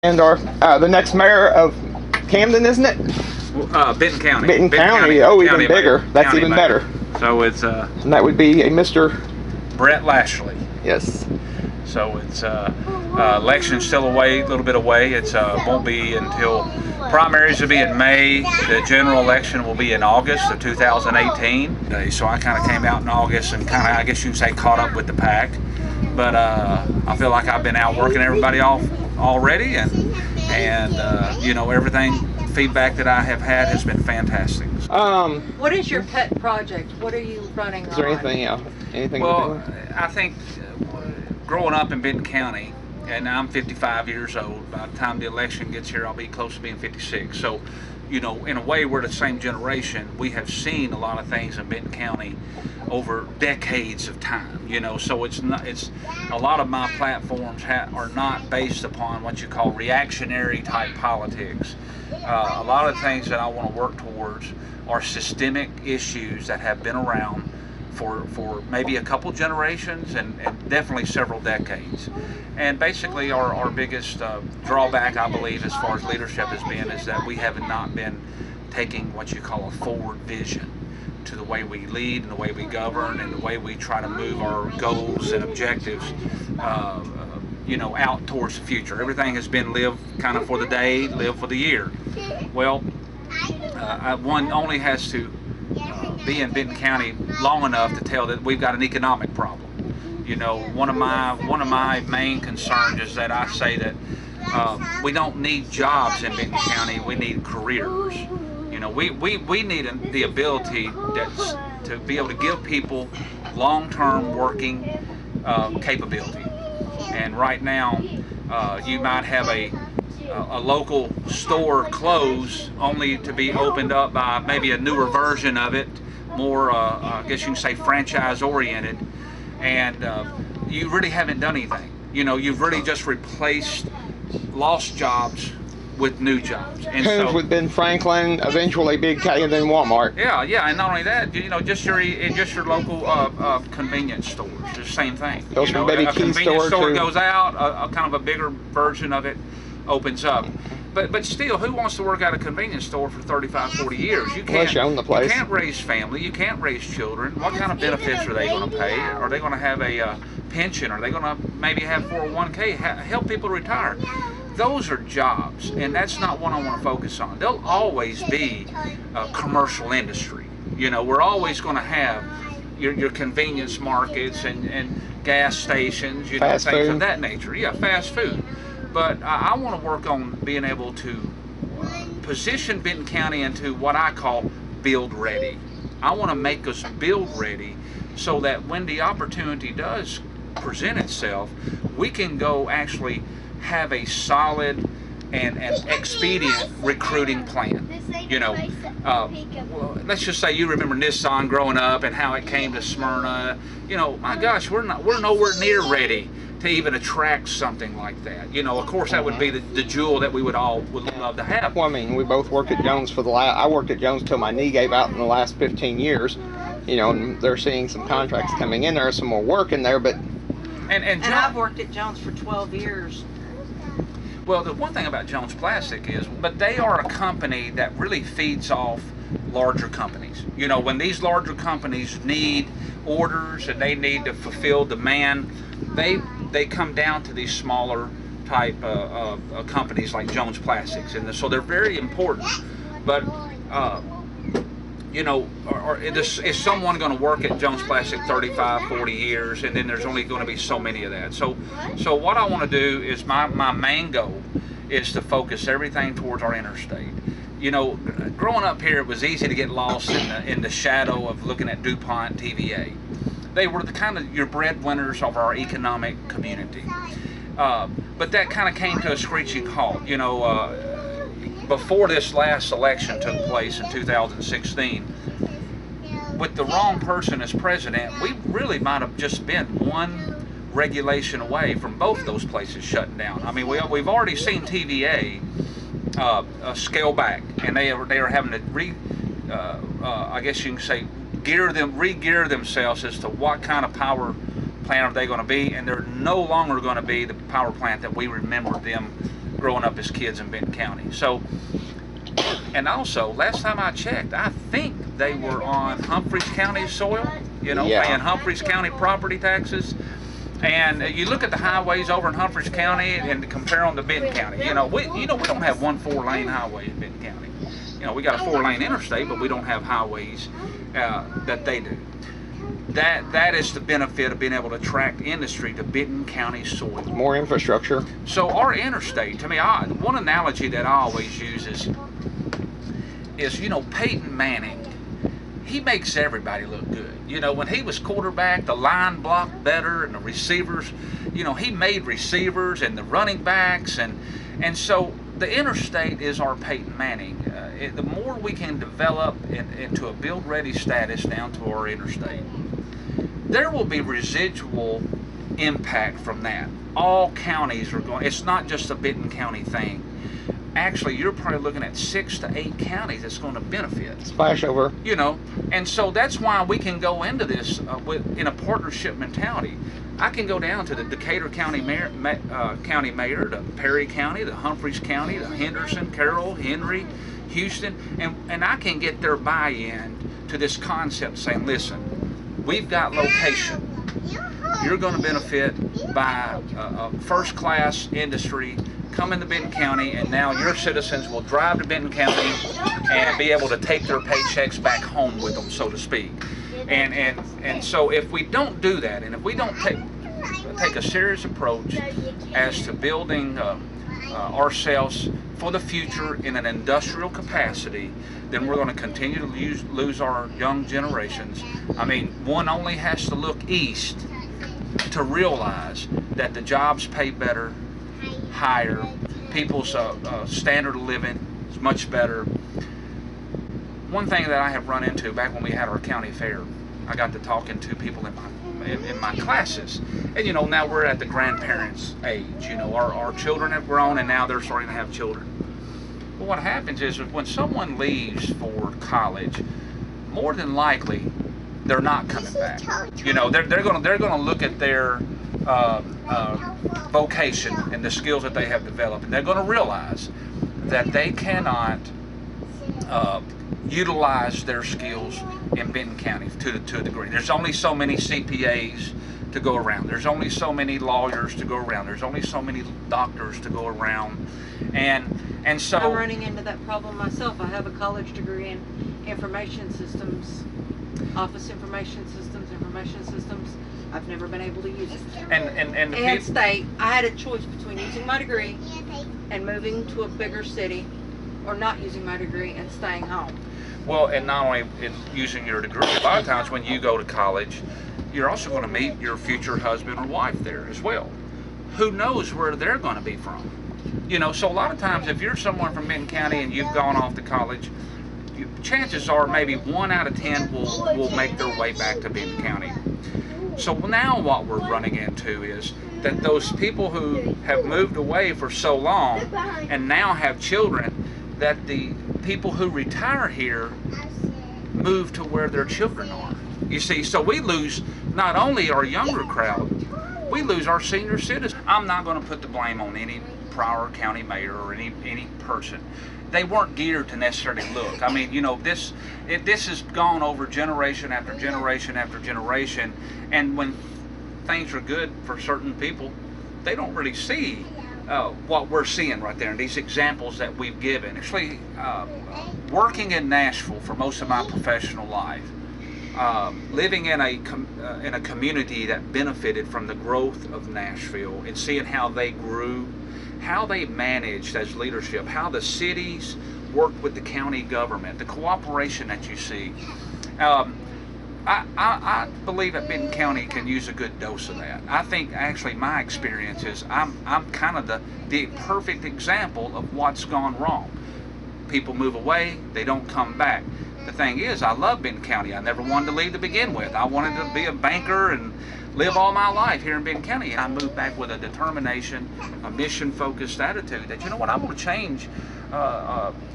And our the next mayor of Camden, isn't it? Benton County. Benton County. Oh, even County bigger. Mayor. That's County even Mayor. better. So it's And that would be a Mr. Brett Lashlee. Yes. So it's election's still a little bit away. It's won't be until primaries will be in May. The general election will be in August of 2018. So I kind of came out in August and kind of, I guess you can say, caught up with the pack. But I feel like I've been out working everybody off already, and you know, everything feedback that I have had has been fantastic. What is your pet project? What are you running on? Is there anything? Well, I think growing up in Benton County, and I'm 55 years old. By the time the election gets here, I'll be close to being 56. So, you know, in a way, we're the same generation. We have seen a lot of things in Benton County over decades of time. You know, so it's a lot of my platforms are not based upon what you call reactionary type politics. A lot of things that I want to work towards are systemic issues that have been around for maybe a couple generations and definitely several decades. And basically our biggest drawback, I believe, as far as leadership has been, is that we have not been taking what you call a forward vision to the way we lead and the way we govern and the way we try to move our goals and objectives you know, out towards the future. Everything has been live kind of for the day, live for the year. Well, one only has to be in Benton County long enough to tell that we've got an economic problem. You know, one of my main concerns is that I say that we don't need jobs in Benton County, we need careers. You know, we need the ability to be able to give people long-term working capability. And right now, you might have a local store close only to be opened up by maybe a newer version of it, more I guess you can say franchise oriented, and you really haven't done anything. You know, you've really just replaced lost jobs with new jobs. And so, with Ben Franklin, eventually Big K, and then Walmart. Yeah, and not only that, you know, just your local convenience stores, the same thing. Those from Betty a Keith's convenience store too. goes out, a kind of a bigger version of it opens up. But still, who wants to work at a convenience store for 35, 40 years? You can't. Unless you own the place. You can't raise family. You can't raise children. What kind of benefits are they going to pay? Are they going to have a pension? Are they going to maybe have 401k? Help people retire? Those are jobs, and that's not what I want to focus on. There'll always be a commercial industry. You know, we're always going to have your convenience markets and gas stations, you know, fast things food. of that nature. Yeah, fast food. But I want to work on being able to position Benton County into what I call build ready. I want to make us build ready so that when the opportunity does present itself, we can go actually have a solid and expedient recruiting plan. You know, well, let's just say you remember Nissan growing up and how it came to Smyrna. You know, my gosh, we're nowhere near ready to even attract something like that. You know, of course, that would be the jewel that we would love to have. Well, I mean, we both worked at Jones for I worked at Jones till my knee gave out in the last 15 years. You know, and they're seeing some contracts coming in there, some more work in there, but. And I've worked at Jones for 12 years. Well, the one thing about Jones Plastic is, but they are a company that really feeds off larger companies. You know, when these larger companies need orders and they need to fulfill demand, they come down to these smaller type companies like Jones Plastics, and so they're very important. But you know, is someone going to work at Jones Plastic 35, 40 years, and then there's only going to be so many of that? So what I want to do is my main goal is to focus everything towards our interstate. You know, growing up here, it was easy to get lost in the shadow of looking at DuPont, TVA. They were the kind of your breadwinners of our economic community. But that kind of came to a screeching halt. You know, before this last election took place in 2016, with the wrong person as president, we really might have just been one regulation away from both those places shutting down. I mean, we've already seen TVA scale back, and they are having to I guess you can say re-gear themselves as to what kind of power plant are they going to be, and they're no longer going to be the power plant that we remember them growing up as kids in Benton County. So, and also, last time I checked, I think they were on Humphreys County soil, you know, Yeah. paying Humphreys County property taxes. And you look at the highways over in Humphreys County and compare them to Benton County. We don't have one 4-lane highway in Benton County. We got a 4-lane interstate, but we don't have highways that they do. That is the benefit of being able to attract industry to Benton County soil. More infrastructure. So our interstate, to me, one analogy that I always use is Peyton Manning. He makes everybody look good. When he was quarterback, the line blocked better, and the receivers, he made receivers and the running backs, and so the interstate is our Peyton Manning. The more we can develop into a build-ready status down to our interstate, there will be residual impact from that. All counties are going. It's not just a Benton County thing. Actually, you're probably looking at 6 to 8 counties that's going to benefit. Splash over. And so that's why we can go into this in a partnership mentality. I can go down to the Decatur County Mayor, the Perry County, the Humphreys County, the Henderson, Carroll, Henry, Houston, and I can get their buy-in to this concept saying, listen, we've got location. You're going to benefit by a first-class industry come into Benton County, and now your citizens will drive to Benton County and be able to take their paychecks back home with them, so to speak. And so if we don't do that, and if we don't take a serious approach as to building ourselves for the future in an industrial capacity, then we're going to continue to lose our young generations. I mean, one only has to look east to realize that the jobs pay better, higher, people's standard of living is much better. One thing that I have run into back when we had our county fair, I got to talking to people in my classes, and now we're at the grandparents' age. Our children have grown, and now they're starting to have children. Well, what happens is when someone leaves for college, more than likely they're not coming back. They're gonna look at their vocation and the skills that they have developed, and they're going to realize that they cannot utilize their skills in Benton County to a degree. There's only so many CPAs to go around. There's only so many lawyers to go around. There's only so many doctors to go around, and so I'm running into that problem myself. I have a college degree in information systems, office information systems. I've never been able to use it. And stay. I had a choice between using my degree and moving to a bigger city, or not using my degree and staying home. Well, and not only in using your degree, a lot of times when you go to college, you're also going to meet your future husband or wife there as well. Who knows where they're going to be from? So a lot of times if you're someone from Benton County and you've gone off to college, chances are maybe 1 out of 10 will make their way back to Benton County. So now what we're running into is that those people who have moved away for so long and now have children, that the people who retire here move to where their children are. You see, so we lose not only our younger crowd, we lose our senior citizens. I'm not going to put the blame on any prior county mayor or any person. They weren't geared to necessarily look. I mean, this has gone over generation after generation after generation, and when things are good for certain people, they don't really see what we're seeing right there in these examples that we've given. Actually, working in Nashville for most of my professional life, living in a community that benefited from the growth of Nashville and seeing how they grew, how they managed as leadership, how the cities worked with the county government, the cooperation that you see. I believe that Benton County can use a good dose of that. I think actually my experience is I'm kind of the perfect example of what's gone wrong. People move away, they don't come back. The thing is, I love Benton County. I never wanted to leave to begin with. I wanted to be a banker and live all my life here in Benton County. And I moved back with a determination, a mission-focused attitude that, you know what, I'm going to change,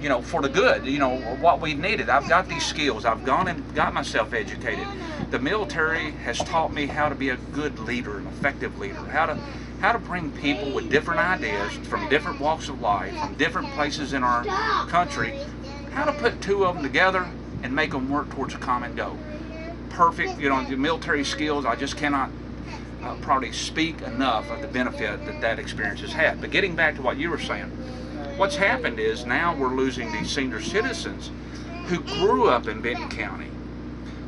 you know, for the good, you know, what we've needed. I've got these skills. I've gone and got myself educated. The military has taught me how to be a good leader, an effective leader, how to bring people with different ideas from different walks of life, from different places in our country, how to put two of them together and make them work towards a common goal. Perfect, you know, the military skills, I just cannot probably speak enough of the benefit that that experience has had. But getting back to what you were saying, what's happened is now we're losing these senior citizens who grew up in Benton County.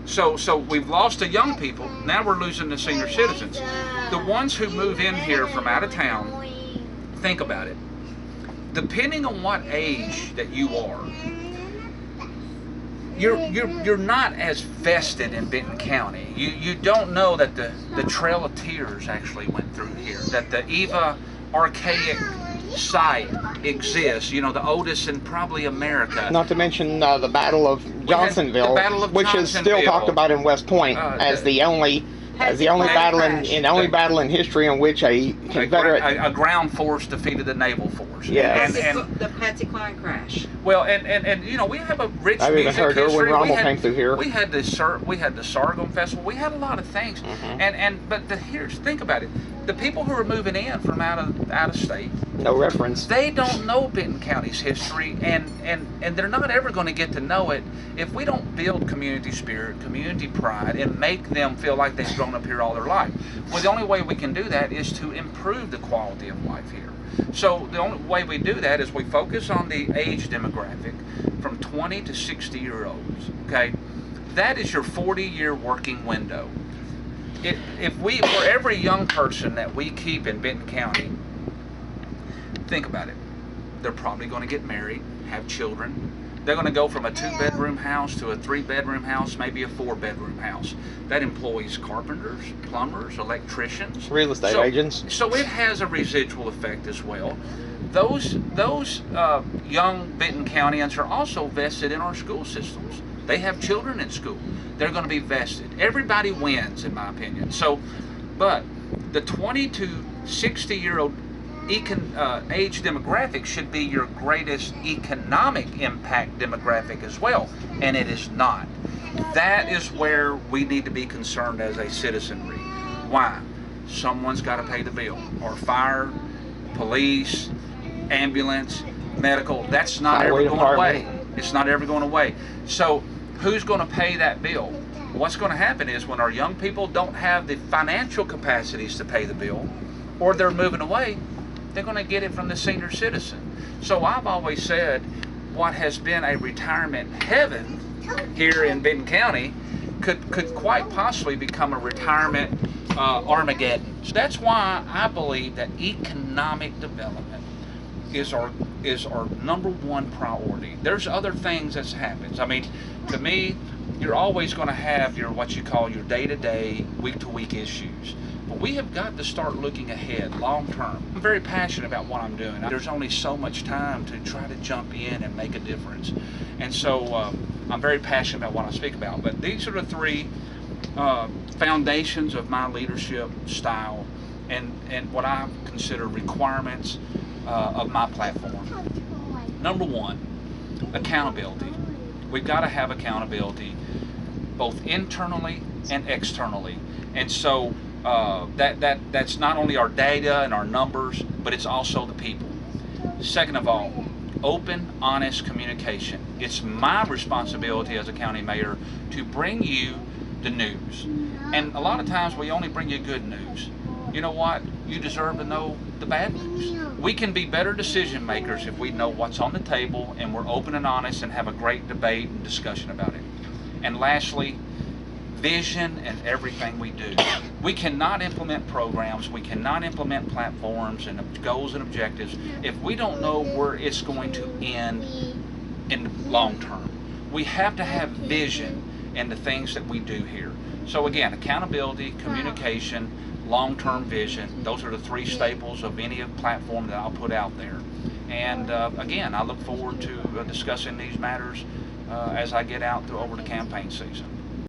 So we've lost the young people, now we're losing the senior citizens. The ones who move in here from out of town, think about it. Depending on what age that you are, you're not as vested in Benton County. You don't know that the Trail of Tears actually went through here, that the Eva archaic site exists, you know, the oldest in probably America. Not to mention the Battle of Johnsonville, which is still talked about in West Point as the only battle in history in which a Confederate a ground force defeated the naval force. Yeah, and the Patsy Cline crash. Well, and you know, we have a rich I've even music heard history. Erwin Rommel came through here. We had the Sorghum Festival. We had a lot of things. But here's, think about it. The people who are moving in from out of state, no reference. They don't know Benton County's history, and they're not ever going to get to know it if we don't build community spirit, community pride, and make them feel like they've grown up here all their life. Well, the only way we can do that is to improve the quality of life here. So the only way we do that is we focus on the age demographic from 20 to 60-year-olds. Okay, that is your 40-year working window. For every young person that we keep in Benton County, think about it. They're probably going to get married, have children. They're going to go from a 2-bedroom house to a 3-bedroom house, maybe a 4-bedroom house. That employs carpenters, plumbers, electricians, real estate agents. So it has a residual effect as well. Those young Benton Countyans are also vested in our school systems. They have children in school. They're going to be vested. Everybody wins, in my opinion. So, but the 20 to 60-year-old age demographic should be your greatest economic impact demographic as well, and it is not. That is where we need to be concerned as a citizenry. Why? Someone's got to pay the bill. Or fire, police, ambulance, medical. That's not ever going away. It's not ever going away. So who's going to pay that bill? What's going to happen is when our young people don't have the financial capacities to pay the bill, or they're moving away, they're going to get it from the senior citizen. So I've always said what has been a retirement heaven here in Benton County could quite possibly become a retirement Armageddon. So that's why I believe that economic development is our number one priority. There's other things that happens. I mean, to me, you're always going to have your what you call your day-to-day, week-to-week issues. But we have got to start looking ahead, long-term. I'm very passionate about what I'm doing. There's only so much time to try to jump in and make a difference. And so I'm very passionate about what I speak about. But these are the three foundations of my leadership style and what I consider requirements of my platform. Number one, accountability. We've got to have accountability both internally and externally. And so that's not only our data and our numbers, but it's also the people. Second of all, open, honest communication. It's my responsibility as a county mayor to bring you the news. And a lot of times we only bring you good news. You know what? You deserve to know the bad news. We can be better decision makers if we know what's on the table and we're open and honest and have a great debate and discussion about it. And lastly, vision in everything we do. We cannot implement programs, we cannot implement platforms and goals and objectives if we don't know where it's going to end in the long term. We have to have vision in the things that we do here. So again, accountability, communication, long-term vision, those are the three staples of any platform that I'll put out there. And again, I look forward to discussing these matters as I get out over the campaign season.